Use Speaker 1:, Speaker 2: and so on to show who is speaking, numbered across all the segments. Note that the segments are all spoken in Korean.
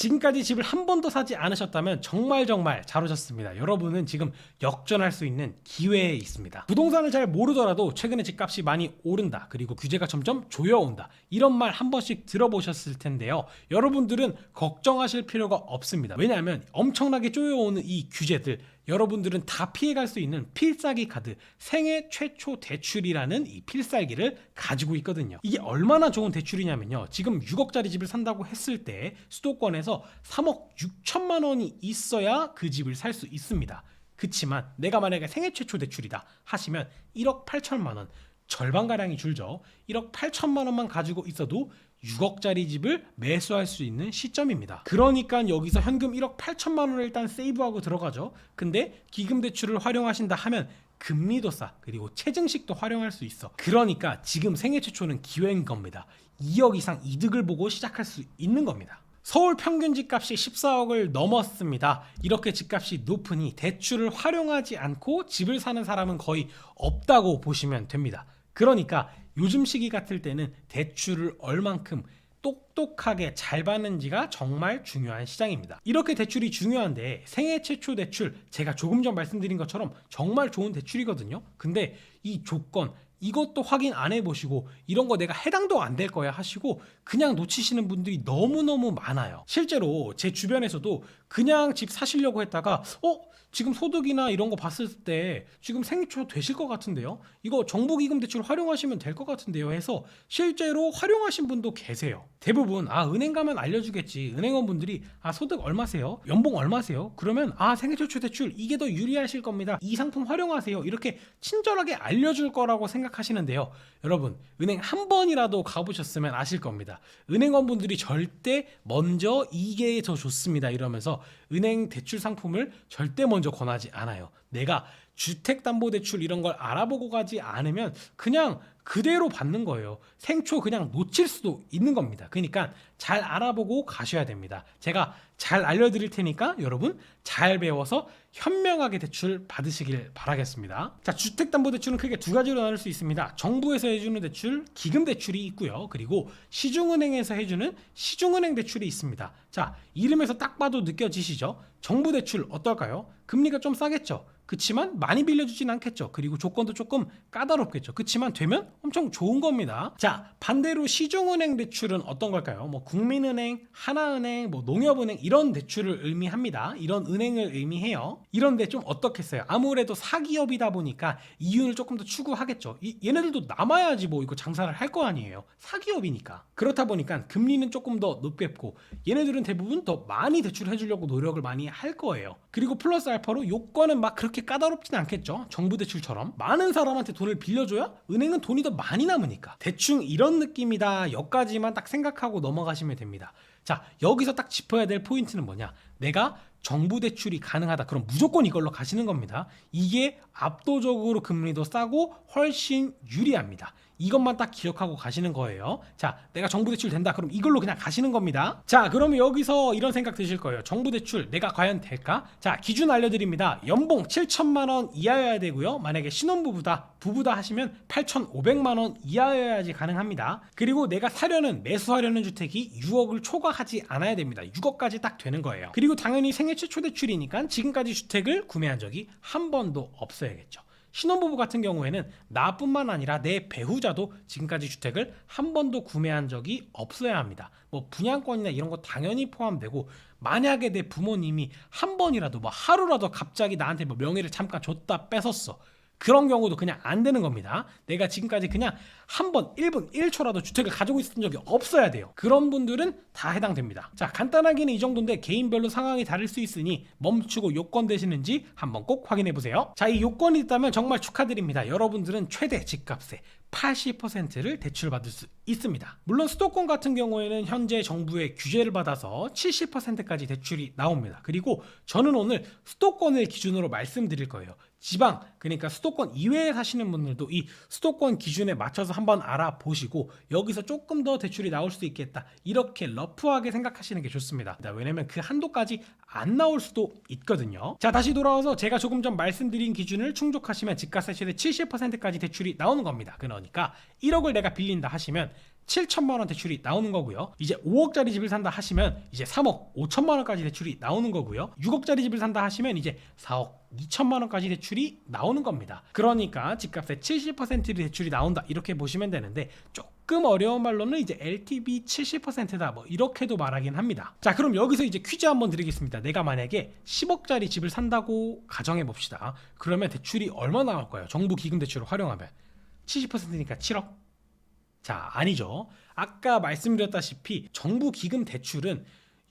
Speaker 1: 지금까지 집을 한 번도 사지 않으셨다면 정말 잘 오셨습니다. 여러분은 지금 역전할 수 있는 기회에 있습니다. 부동산을 잘 모르더라도 최근에 집값이 많이 오른다, 그리고 규제가 점점 조여온다, 이런 말 한 번씩 들어보셨을 텐데요. 여러분들은 걱정하실 필요가 없습니다. 왜냐하면 엄청나게 조여오는 이 규제들, 여러분들은 다 피해갈 수 있는 필살기 카드, 생애 최초 대출이라는 이 필살기를 가지고 있거든요. 이게 얼마나 좋은 대출이냐면요, 지금 6억짜리 집을 산다고 했을 때 수도권에서 3억 6천만 원이 있어야 그 집을 살 수 있습니다. 그치만 내가 만약에 생애 최초 대출이다 하시면 1억 8천만 원, 절반가량이 줄죠. 1억 8천만 원만 가지고 있어도 6억짜리 집을 매수할 수 있는 시점입니다. 그러니까 여기서 현금 1억 8천만 원을 일단 세이브하고 들어가죠. 근데 기금대출을 활용하신다 하면 금리도 싸, 그리고 체증식도 활용할 수 있어. 그러니까 지금 생애 최초는 기회인 겁니다. 2억 이상 이득을 보고 시작할 수 있는 겁니다. 서울 평균 집값이 14억을 넘었습니다. 이렇게 집값이 높으니 대출을 활용하지 않고 집을 사는 사람은 거의 없다고 보시면 됩니다. 그러니까 요즘 시기 같을 때는 대출을 얼만큼 똑똑하게 잘 받는지가 정말 중요한 시장입니다. 이렇게 대출이 중요한데 생애 최초 대출, 제가 조금 전 말씀드린 것처럼 정말 좋은 대출이거든요. 근데 이 조건, 이것도 확인 안 해보시고 이런 거 내가 해당도 안 될 거야 하시고 그냥 놓치시는 분들이 너무너무 많아요. 실제로 제 주변에서도 그냥 집 사시려고 했다가 지금 소득이나 이런 거 봤을 때 지금 생초 되실 것 같은데요, 이거 정부기금 대출 활용하시면 될 것 같은데요 해서 실제로 활용하신 분도 계세요. 대부분 은행 가면 알려주겠지. 은행원 분들이 소득 얼마세요? 연봉 얼마세요? 그러면 생애초초 대출 이게 더 유리하실 겁니다. 이 상품 활용하세요. 이렇게 친절하게 알려줄 거라고 생각하시는데요. 여러분, 은행 한 번이라도 가보셨으면 아실 겁니다. 은행원 분들이 절대 먼저 이게 더 좋습니다 이러면서 은행 대출 상품을 절대 먼저 권하지 않아요. 내가 주택담보대출 이런 걸 알아보고 가지 않으면 그냥 그대로 받는 거예요. 생초 그냥 놓칠 수도 있는 겁니다. 그러니까 잘 알아보고 가셔야 됩니다. 제가 잘 알려드릴 테니까 여러분 잘 배워서 현명하게 대출 받으시길 바라겠습니다. 자, 주택담보대출은 크게 두 가지로 나눌 수 있습니다. 정부에서 해주는 대출, 기금대출이 있고요. 그리고 시중은행에서 해주는 시중은행 대출이 있습니다. 자, 이름에서 딱 봐도 느껴지시죠? 정부 대출 어떨까요? 금리가 좀 싸겠죠. 그치만 많이 빌려주진 않겠죠. 그리고 조건도 조금 까다롭겠죠. 그치만 되면 엄청 좋은 겁니다. 자, 반대로 시중은행 대출은 어떤 걸까요? 국민은행, 하나은행, 농협은행 이런 대출을 의미합니다. 이런 은행을 의미해요. 이런데 좀 어떻겠어요? 아무래도 사기업이다 보니까 이윤을 조금 더 추구하겠죠. 얘네들도 남아야지 이거 장사를 할 거 아니에요. 사기업이니까. 그렇다 보니까 금리는 조금 더 높겠고 얘네들은 대부분 더 많이 대출해 주려고 노력을 많이 할 거예요. 그리고 플러스 알파로 요건은 막 그렇게 까다롭진 않겠죠. 정부 대출처럼 많은 사람한테 돈을 빌려줘야 은행은 돈이 더 많이 남으니까. 대충 이런 느낌이다. 여기까지만 딱 생각하고 넘어가시면 됩니다. 자, 여기서 딱 짚어야 될 포인트는 뭐냐? 내가 정부 대출이 가능하다. 그럼 무조건 이걸로 가시는 겁니다. 이게 압도적으로 금리도 싸고 훨씬 유리합니다. 이것만 딱 기억하고 가시는 거예요. 자, 내가 정부 대출 된다. 그럼 이걸로 그냥 가시는 겁니다. 자, 그러면 여기서 이런 생각 드실 거예요. 정부 대출 내가 과연 될까? 자, 기준 알려드립니다. 연봉 7천만 원 이하여야 되고요. 만약에 신혼부부다, 부부다 하시면 8,500만 원 이하여야지 가능합니다. 그리고 내가 매수하려는 주택이 6억을 초과하지 않아야 됩니다. 6억까지 딱 되는 거예요. 그리고 당연히 생애 최초 대출이니까 지금까지 주택을 구매한 적이 한 번도 없어야겠죠. 신혼부부 같은 경우에는 나뿐만 아니라 내 배우자도 지금까지 주택을 한 번도 구매한 적이 없어야 합니다. 분양권이나 이런 거 당연히 포함되고, 만약에 내 부모님이 한 번이라도 하루라도 갑자기 나한테 명예를 잠깐 줬다 뺏었어, 그런 경우도 그냥 안 되는 겁니다. 내가 지금까지 그냥 한 번 1분 1초라도 주택을 가지고 있었던 적이 없어야 돼요. 그런 분들은 다 해당됩니다. 자, 간단하게는 이 정도인데 개인별로 상황이 다를 수 있으니 멈추고 요건 되시는지 한번 꼭 확인해 보세요. 자, 이 요건이 있다면 정말 축하드립니다. 여러분들은 최대 집값의 80%를 대출받을 수 있습니다. 물론 수도권 같은 경우에는 현재 정부의 규제를 받아서 70%까지 대출이 나옵니다. 그리고 저는 오늘 수도권을 기준으로 말씀드릴 거예요. 지방, 그러니까 수도권 이외에 사시는 분들도 이 수도권 기준에 맞춰서 한번 알아보시고 여기서 조금 더 대출이 나올 수도 있겠다, 이렇게 러프하게 생각하시는 게 좋습니다. 왜냐면 그 한도까지 안 나올 수도 있거든요. 자, 다시 돌아와서 제가 조금 전 말씀드린 기준을 충족하시면 집값의 최대 70%까지 대출이 나오는 겁니다. 그러니까 1억을 내가 빌린다 하시면 7천만 원 대출이 나오는 거고요. 이제 5억짜리 집을 산다 하시면 이제 3억 5천만 원까지 대출이 나오는 거고요. 6억짜리 집을 산다 하시면 이제 4억 2천만 원까지 대출이 나오는 겁니다. 그러니까 집값의 70%의 대출이 나온다 이렇게 보시면 되는데, 조금 어려운 말로는 이제 LTV 70%다 뭐 이렇게도 말하긴 합니다. 자, 그럼 여기서 이제 퀴즈 한번 드리겠습니다. 내가 만약에 10억짜리 집을 산다고 가정해 봅시다. 그러면 대출이 얼마 나올까요? 정부 기금 대출을 활용하면 70%니까 7억? 자, 아니죠. 아까 말씀드렸다시피 정부 기금 대출은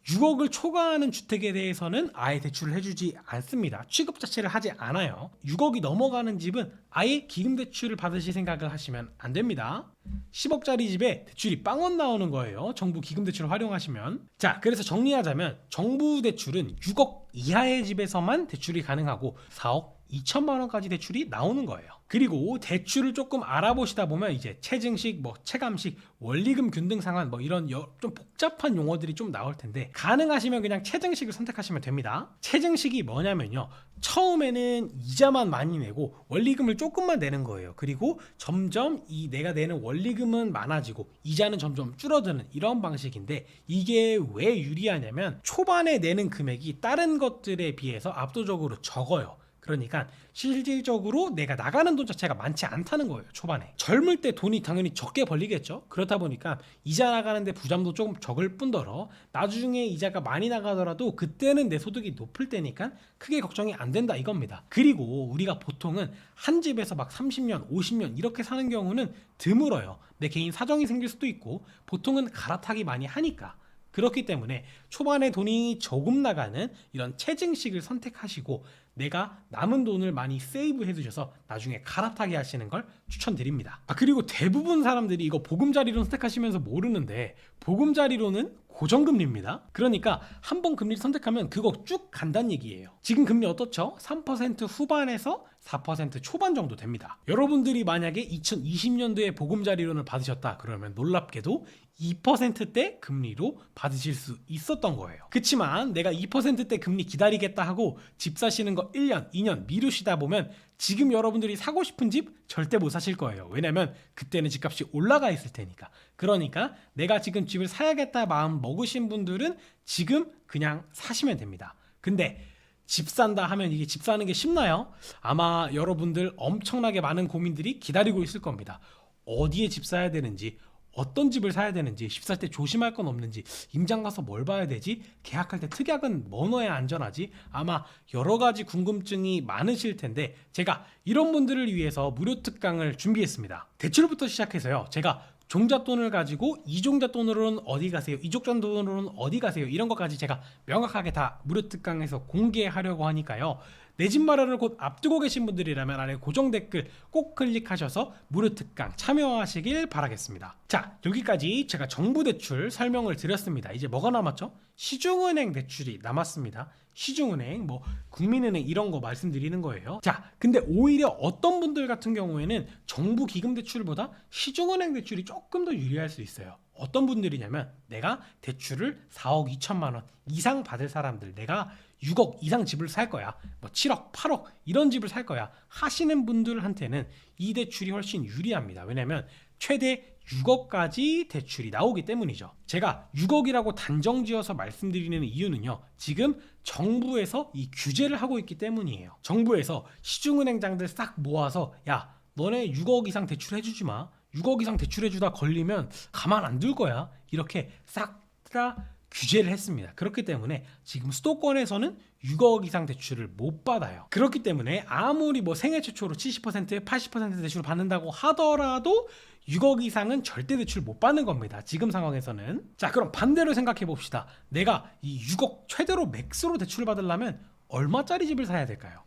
Speaker 1: 6억을 초과하는 주택에 대해서는 아예 대출을 해주지 않습니다. 취급 자체를 하지 않아요. 6억이 넘어가는 집은 아예 기금 대출을 받으실 생각을 하시면 안 됩니다. 10억짜리 집에 대출이 빵원 나오는 거예요. 정부 기금 대출을 활용하시면. 자, 그래서 정리하자면 정부 대출은 6억 이하의 집에서만 대출이 가능하고 4억 2천만 원까지 대출이 나오는 거예요. 그리고 대출을 조금 알아보시다 보면 이제 체증식, 뭐 체감식, 원리금 균등 상환 뭐 이런 좀 복잡한 용어들이 좀 나올 텐데, 가능하시면 그냥 체증식을 선택하시면 됩니다. 체증식이 뭐냐면요, 처음에는 이자만 많이 내고 원리금을 조금만 내는 거예요. 그리고 점점 이 내가 내는 원리금은 많아지고 이자는 점점 줄어드는 이런 방식인데, 이게 왜 유리하냐면 초반에 내는 금액이 다른 것들에 비해서 압도적으로 적어요. 그러니까 실질적으로 내가 나가는 돈 자체가 많지 않다는 거예요. 초반에 젊을 때 돈이 당연히 적게 벌리겠죠. 그렇다 보니까 이자 나가는데 부담도 조금 적을 뿐더러 나중에 이자가 많이 나가더라도 그때는 내 소득이 높을 때니까 크게 걱정이 안 된다 이겁니다. 그리고 우리가 보통은 한 집에서 막 30년 50년 이렇게 사는 경우는 드물어요. 내 개인 사정이 생길 수도 있고 보통은 갈아타기 많이 하니까. 그렇기 때문에 초반에 돈이 조금 나가는 이런 체증식을 선택하시고 내가 남은 돈을 많이 세이브 해두셔서 나중에 갈아타게 하시는 걸 추천드립니다. 그리고 대부분 사람들이 이거 보금자리론 선택하시면서 모르는데, 보금자리론은 고정금리입니다. 그러니까 한 번 금리를 선택하면 그거 쭉 간다는 얘기예요. 지금 금리 어떻죠? 3% 후반에서 4% 초반 정도 됩니다. 여러분들이 만약에 2020년도에 보금자리론을 받으셨다 그러면 놀랍게도 2%대 금리로 받으실 수 있었던 거예요. 그치만 내가 2%대 금리 기다리겠다 하고 집 사시는 거 1년, 2년 미루시다 보면 지금 여러분들이 사고 싶은 집 절대 못 사실 거예요. 왜냐면 그때는 집값이 올라가 있을 테니까. 그러니까 내가 지금 집을 사야겠다 마음 먹으신 분들은 지금 그냥 사시면 됩니다. 근데 집 산다 하면 이게 집 사는 게 쉽나요? 아마 여러분들 엄청나게 많은 고민들이 기다리고 있을 겁니다. 어디에 집 사야 되는지, 어떤 집을 사야 되는지, 집 살 때 조심할 건 없는지, 임장 가서 뭘 봐야 되지, 계약할 때 특약은 뭐 넣어야 안전하지, 아마 여러 가지 궁금증이 많으실 텐데 제가 이런 분들을 위해서 무료 특강을 준비했습니다. 대출부터 시작해서요, 제가 종잣돈을 가지고 이 종잣돈으로는 어디 가세요, 이 종잣돈으로는 어디 가세요, 이런 것까지 제가 명확하게 다 무료 특강에서 공개하려고 하니까요, 내 집 마련을 곧 앞두고 계신 분들이라면 아래 고정 댓글 꼭 클릭하셔서 무료 특강 참여하시길 바라겠습니다. 자, 여기까지 제가 정부 대출 설명을 드렸습니다. 이제 뭐가 남았죠? 시중은행 대출이 남았습니다. 시중은행, 뭐 국민은행 이런 거 말씀드리는 거예요. 자, 근데 오히려 어떤 분들 같은 경우에는 정부 기금 대출보다 시중은행 대출이 조금 더 유리할 수 있어요. 어떤 분들이냐면 내가 대출을 4억 2천만 원 이상 받을 사람들, 내가 6억 이상 집을 살 거야, 뭐 7억 8억 이런 집을 살 거야 하시는 분들한테는 이 대출이 훨씬 유리합니다. 왜냐면 최대 6억까지 대출이 나오기 때문이죠. 제가 6억이라고 단정지어서 말씀드리는 이유는요, 지금 정부에서 이 규제를 하고 있기 때문이에요. 정부에서 시중은행장들 싹 모아서 야, 너네 6억 이상 대출해주지 마, 6억 이상 대출해주다 걸리면 가만 안 둘 거야, 이렇게 싹 다 규제를 했습니다. 그렇기 때문에 지금 수도권에서는 6억 이상 대출을 못 받아요. 그렇기 때문에 아무리 뭐 생애 최초로 70% 80% 대출을 받는다고 하더라도 6억 이상은 절대 대출 못 받는 겁니다. 지금 상황에서는. 자, 그럼 반대로 생각해 봅시다. 내가 이 6억 최대로 맥스로 대출을 받으려면 얼마짜리 집을 사야 될까요?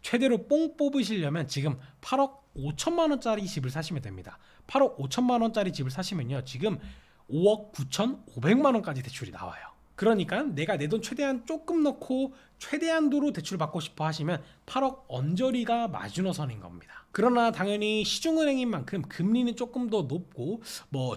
Speaker 1: 최대로 뽕 뽑으시려면 지금 8억 5천만 원짜리 집을 사시면 됩니다. 8억 5천만 원짜리 집을 사시면요, 지금 5억 9,500만 원까지 대출이 나와요. 그러니까 내가 내 돈 최대한 조금 넣고 최대한도로 대출 받고 싶어 하시면 8억 언저리가 마지노선인 겁니다. 그러나 당연히 시중은행인 만큼 금리는 조금 더 높고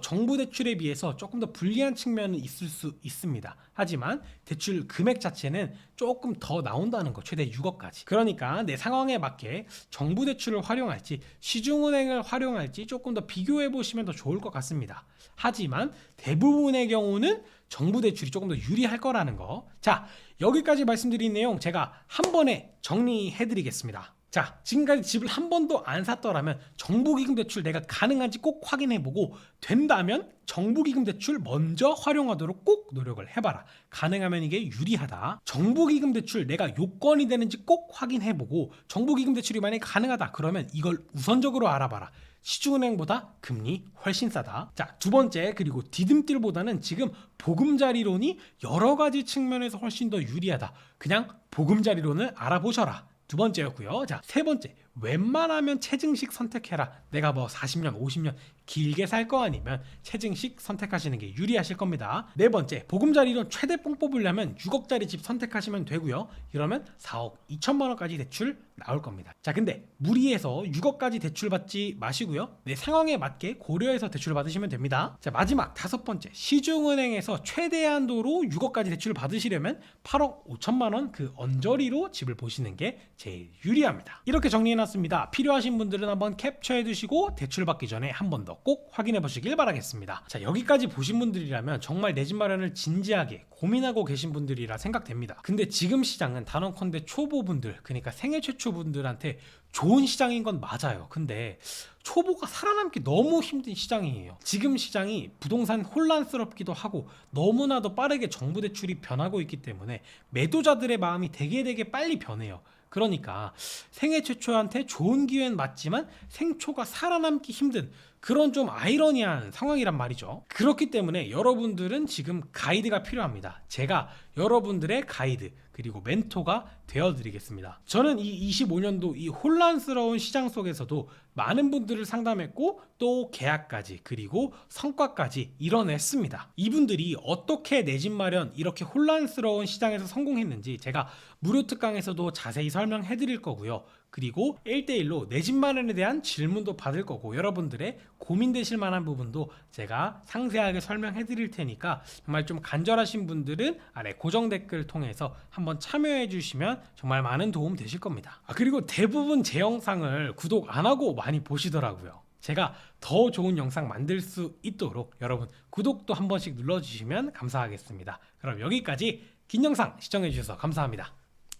Speaker 1: 정부 대출에 비해서 조금 더 불리한 측면은 있을 수 있습니다. 하지만 대출 금액 자체는 조금 더 나온다는 거, 최대 6억까지. 그러니까 내 상황에 맞게 정부 대출을 활용할지 시중은행을 활용할지 조금 더 비교해 보시면 더 좋을 것 같습니다. 하지만 대부분의 경우는 정부 대출이 조금 더 유리할 거라는 거. 자, 여기까지 말씀드린 내용 제가 한 번에 정리해 드리겠습니다. 자, 지금까지 집을 한 번도 안 샀더라면 정부기금 대출 내가 가능한지 꼭 확인해보고 된다면 정부기금 대출 먼저 활용하도록 꼭 노력을 해봐라. 가능하면 이게 유리하다. 정부기금 대출 내가 요건이 되는지 꼭 확인해보고 정부기금 대출이 만약에 가능하다 그러면 이걸 우선적으로 알아봐라. 시중은행보다 금리 훨씬 싸다. 자, 두 번째, 그리고 디딤돌보다는 지금 보금자리론이 여러 가지 측면에서 훨씬 더 유리하다. 그냥 보금자리론을 알아보셔라. 두 번째였고요. 자, 세 번째, 웬만하면 체증식 선택해라. 내가 40년, 50년 길게 살 거 아니면 체증식 선택하시는 게 유리하실 겁니다. 네 번째, 보금자리론 최대 뽕 뽑으려면 6억짜리 집 선택하시면 되고요. 이러면 4억 2천만 원까지 대출 나올 겁니다. 자, 근데 무리해서 6억까지 대출 받지 마시고요. 내 상황에 맞게 고려해서 대출 받으시면 됩니다. 자, 마지막 다섯 번째, 시중은행에서 최대한도로 6억까지 대출을 받으시려면 8억 5천만 원 그 언저리로 집을 보시는 게 제일 유리합니다. 이렇게 정리해놨습니다. 필요하신 분들은 한번 캡처해 두시고 대출 받기 전에 한 번 더 꼭 확인해 보시길 바라겠습니다. 자, 여기까지 보신 분들이라면 정말 내 집 마련을 진지하게 고민하고 계신 분들이라 생각됩니다. 근데 지금 시장은 단언컨대 초보분들, 그러니까 생애 최초 분들한테 좋은 시장인 건 맞아요. 근데 초보가 살아남기 너무 힘든 시장이에요. 지금 시장이 부동산 혼란스럽기도 하고 너무나도 빠르게 정부 대출이 변하고 있기 때문에 매도자들의 마음이 되게 빨리 변해요. 그러니까 생애 최초한테 좋은 기회는 맞지만 생초가 살아남기 힘든 그런 좀 아이러니한 상황이란 말이죠. 그렇기 때문에 여러분들은 지금 가이드가 필요합니다. 제가 여러분들의 가이드 그리고 멘토가 되어드리겠습니다. 저는 이 25년도 이 혼란스러운 시장 속에서도 많은 분들을 상담했고 또 계약까지 그리고 성과까지 이뤄냈습니다. 이분들이 어떻게 내 집 마련 이렇게 혼란스러운 시장에서 성공했는지 제가 무료 특강에서도 자세히 설명해 드릴 거고요. 그리고 1대1로 내 집 마련에 대한 질문도 받을 거고 여러분들의 고민되실 만한 부분도 제가 상세하게 설명해 드릴 테니까 정말 좀 간절하신 분들은 아래 고정 댓글 통해서 한번 참여해 주시면 정말 많은 도움 되실 겁니다. 그리고 대부분 제 영상을 구독 안 하고 많이 보시더라고요. 제가 더 좋은 영상 만들 수 있도록 여러분 구독도 한 번씩 눌러주시면 감사하겠습니다. 그럼 여기까지 긴 영상 시청해 주셔서 감사합니다.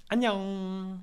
Speaker 1: 안녕.